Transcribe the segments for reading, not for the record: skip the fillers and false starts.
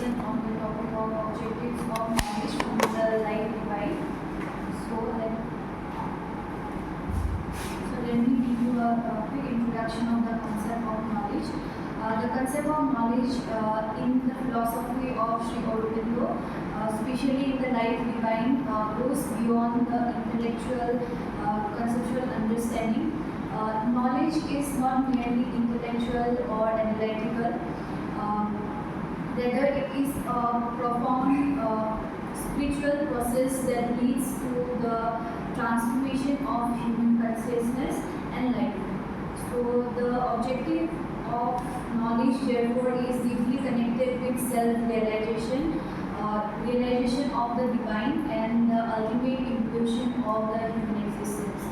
discussion on the topic of objectives of knowledge from the life divide. So let me give you a quick introduction of the concept of knowledge. The concept of knowledge in the philosophy of Sri Aurobindo, especially in the life divine, goes beyond the intellectual conceptual understanding. Knowledge is not merely intellectual or analytical. Rather, it is a profound spiritual process that leads to the transformation of human consciousness and life. So, the objective of knowledge, therefore, is deeply connected with self-realization, realization of the divine, and the ultimate evolution of the human existence.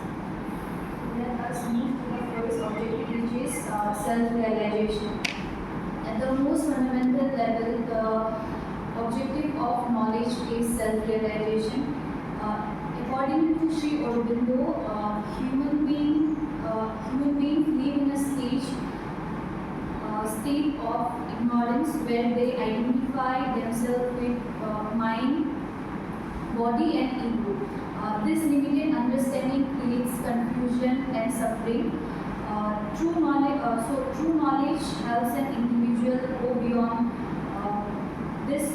Let us move to the first objective, which is self-realization. At the most fundamental level, the objective of knowledge is self-realization. According to Sri Aurobindo, human beings live in a state of ignorance where they identify themselves with mind, body, and ego. This limited understanding creates confusion and suffering. True knowledge helps an individual go beyond this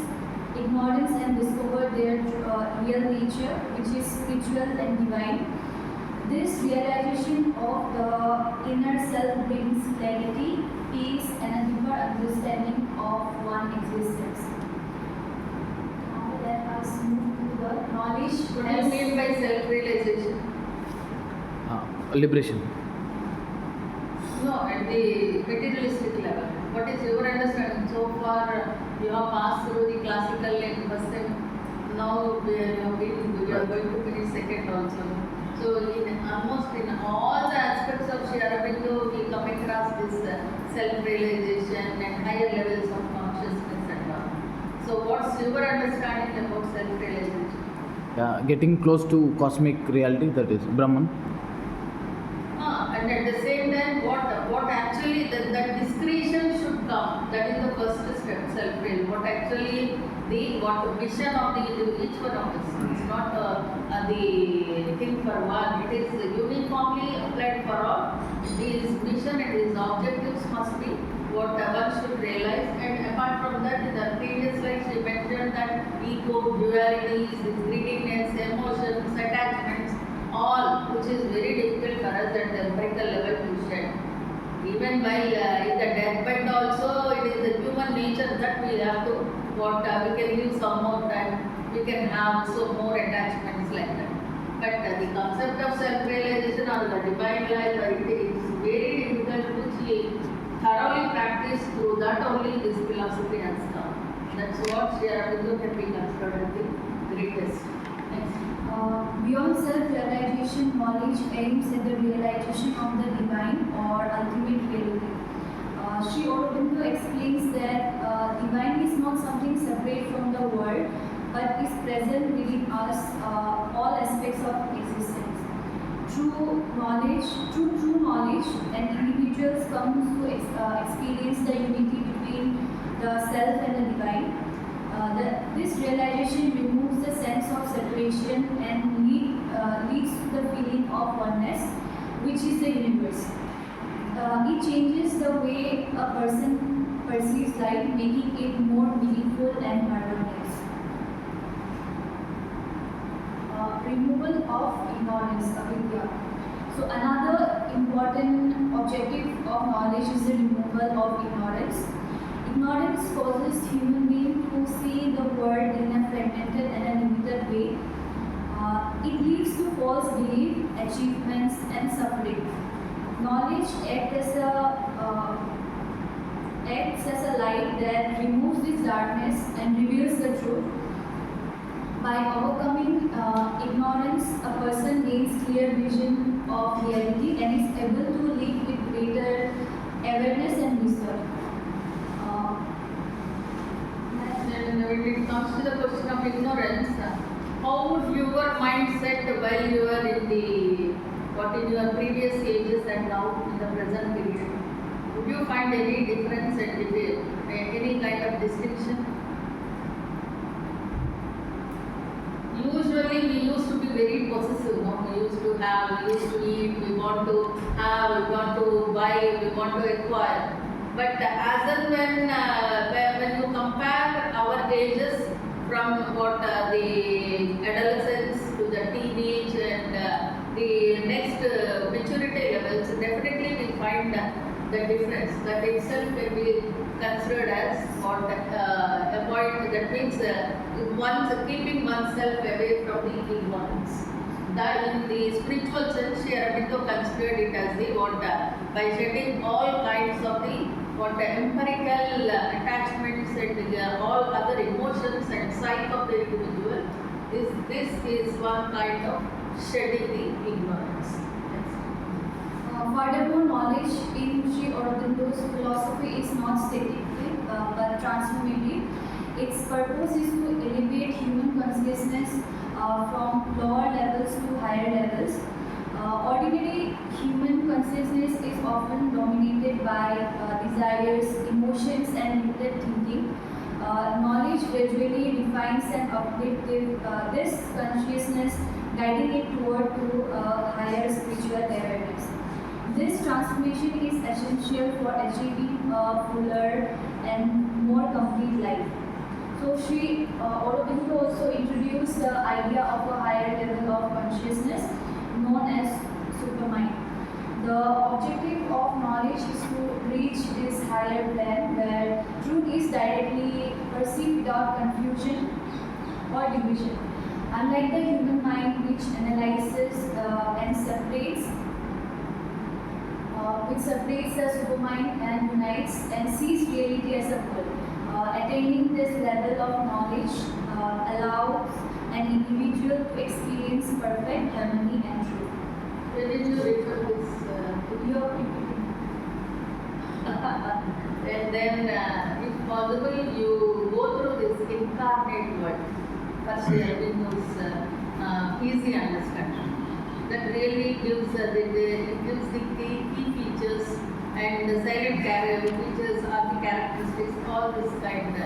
ignorance and discover their real nature, which is spiritual and divine. This realization of the inner self brings clarity, peace, and a deeper understanding of one existence. Now let us move to the knowledge. What do you mean by self-realization? Liberation. No, at the materialistic level. What is your understanding? So far, you have passed through the classical and Western. Now we are going to finish second also. So in almost in all the aspects of Sri Aurobindo, we come across this self-realization and higher levels of consciousness and all. So what's your understanding about self-realization? Getting close to cosmic reality, that is Brahman. And at the same time, what actually that discretion should come. That is the first step, self-will. What actually what vision of each one of us. It's not the thing for one. It is uniformly applied for all. This vision and these objectives must be what one should realize. And apart from that, in the previous slides, we mentioned that ego, dualities, greediness, emotions, attachments, all which is very difficult for us at the empirical level to shed. Even while in the deathbed also, it is the human nature that we have to we can give some more time, we can have so more attachments like that. But the concept of self-realization or the divine life, it is very difficult to thoroughly practice. Through that only this philosophy has come. That's what Sri Aurobindo can be considered as the greatest. Next. Beyond self-realization, knowledge aims at the realization of the divine or ultimate reality. Sri Aurobindo explains that divine is not something separate from the world, but is present within us, all aspects of existence. Through true knowledge, an individual comes to experience the unity between the self and the divine. This realization removes the sense of separation and leads to the feeling of oneness, which is the universe. It changes the way a person perceives life, making it more meaningful and harmonious. Removal of ignorance, avidya. So another important objective of knowledge is the removal of ignorance. Ignorance causes human beings to see the world in a fragmented and a limited way. It leads to false belief, achievements, and suffering. Knowledge acts as a light that removes this darkness and reveals the truth. By overcoming ignorance, a person gains clear vision of reality and is able to live with greater awareness and wisdom. And when it comes to the question of ignorance, how would your mindset while you are in your previous ages and now in the present period? Would you find any difference and any kind of distinction? have, we used to eat, we want to have, we want to buy, we want to acquire. But as and when you compare our ages from what the adolescence to the teenage and the next maturity levels, definitely we find the difference. That itself can be considered as what a point that means keeping oneself away from the ignorance. That in the spiritual sense, Aurobindo considered it as the what by shedding all kinds of the what empirical attachments and all other emotions and psyche of the individual. This is one kind of shedding the ignorance. Furthermore, knowledge in Sri Aurobindo's philosophy is not static but transformative. Its purpose is to elevate human consciousness from lower levels to higher levels. Ordinary human consciousness is often dominated by desires, emotions, and limited thinking. Knowledge gradually refines and uplifts this consciousness, guiding it toward to higher spiritual awareness. This transformation is essential for achieving a fuller and more complete life. So Sri Aurobindo also introduced the idea of a higher level of consciousness known as supermind. The objective of knowledge is to reach this higher plane where truth is directly perceived without confusion or division. Unlike the human mind, which analyzes and separates the supermind and unites and sees reality as a whole. Attaining this level of knowledge allows an individual to experience perfect harmony and truth. When did you refer this? Your And then, if possible, you go through this incarnate world. First, Aurobindo easy understanding. That really gives the key features and the silent features are the characteristics. All this kind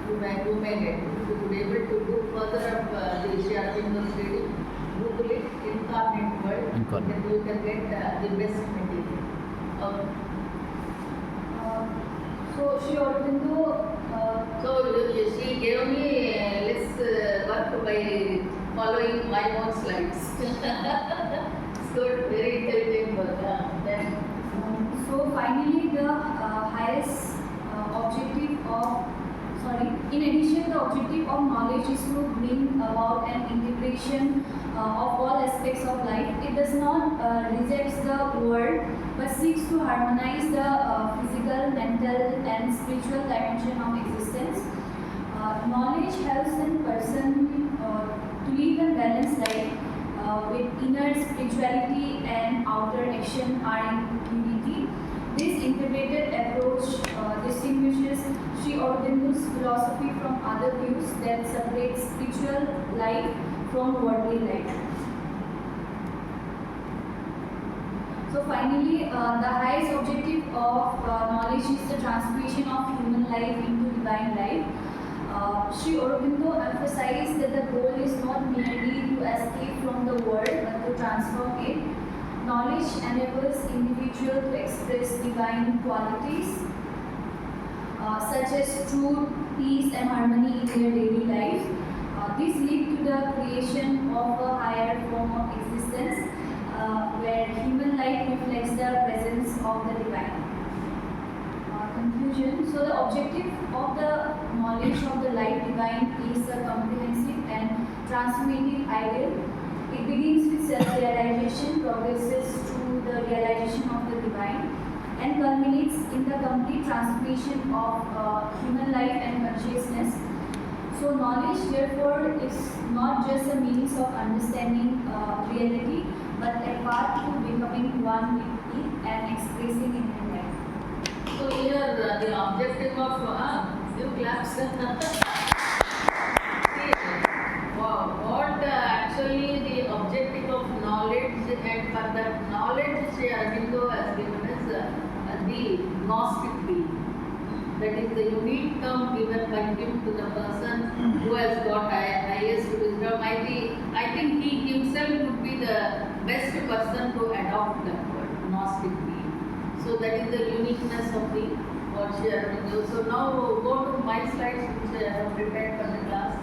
you may get. If you would be able to do further of the Aurobindo reading, Google it, incarnate world, Incarnate. then you can get the best material. so Sri Aurobindo She gave me less work by following my own slides. It's good, very intelligent work. Then So finally, the highest objective of in addition, the objective of knowledge is to bring about an integration of all aspects of life. It does not reject the world, but seeks to harmonize the physical, mental, and spiritual dimension of existence. Knowledge helps a person to live a balanced life with inner spirituality and outer action are in unity. This integrated approach distinguishes Sri Aurobindo's philosophy from other views that separate spiritual life from worldly life. So finally, the highest objective of knowledge is the transformation of human life into divine life. Sri Aurobindo emphasized that the goal is not merely to escape from the world but to transform it. Knowledge enables individuals to express divine qualities such as truth, peace, and harmony in their daily life. This leads to the creation of a higher form of existence where human life reflects the presence of the divine. Conclusion. So the objective of the knowledge of the life divine is a comprehensive and transformative ideal. It begins with self-realization, progresses through the realization of the divine, and culminates in the complete transformation of human life and consciousness. So knowledge, therefore, is not just a means of understanding reality, but a path to becoming one with it and expressing it in life. so here the objective of you claps. What actually the objective of knowledge, and for that knowledge Sri Aurobindo has given us the Gnostic being. That is the unique term given by him to the person who has got highest wisdom. I think he himself would be the best person to adopt that word, Gnostic being. So that is the uniqueness of the Aurobindo. So now go to my slides which I have prepared for the class.